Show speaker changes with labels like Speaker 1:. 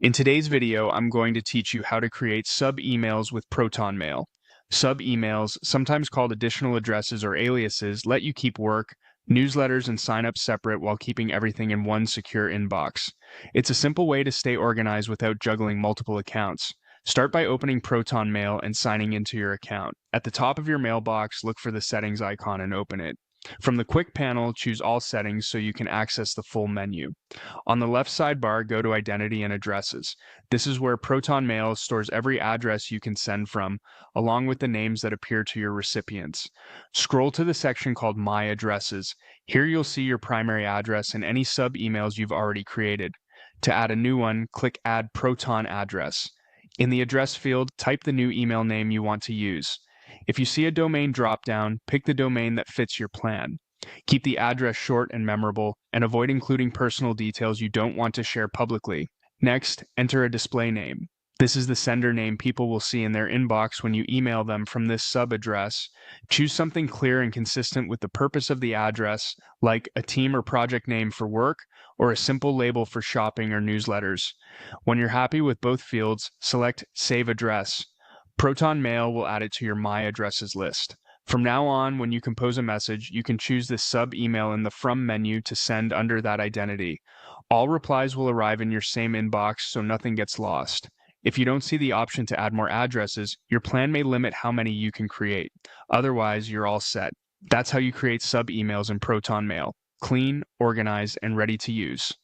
Speaker 1: In today's video, I'm going to teach you how to create sub-emails with Proton Mail. Sub-emails, sometimes called additional addresses or aliases, let you keep work, newsletters, and sign-ups separate while keeping everything in one secure inbox. It's a simple way to stay organized without juggling multiple accounts. Start by opening Proton Mail and signing into your account. At the top of your mailbox, look for the settings icon and open it. From the quick panel, choose all settings so you can access the full menu. On the left sidebar, go to Identity and Addresses. This is where Proton Mail stores every address you can send from, along with the names that appear to your recipients. Scroll to the section called My Addresses. Here you'll see your primary address and any sub-emails you've already created. To add a new one, click Add Proton Address. In the address field, type the new email name you want to use. If you see a domain dropdown, pick the domain that fits your plan. Keep the address short and memorable, and avoid including personal details you don't want to share publicly. Next, enter a display name. This is the sender name people will see in their inbox when you email them from this sub-address. Choose something clear and consistent with the purpose of the address, like a team or project name for work, or a simple label for shopping or newsletters. When you're happy with both fields, select Save Address. Proton Mail will add it to your My Addresses list. From now on, when you compose a message, you can choose this sub-email in the From menu to send under that identity. All replies will arrive in your same inbox, so nothing gets lost. If you don't see the option to add more addresses, your plan may limit how many you can create. Otherwise, you're all set. That's how you create sub-emails in Proton Mail. Clean, organized, and ready to use.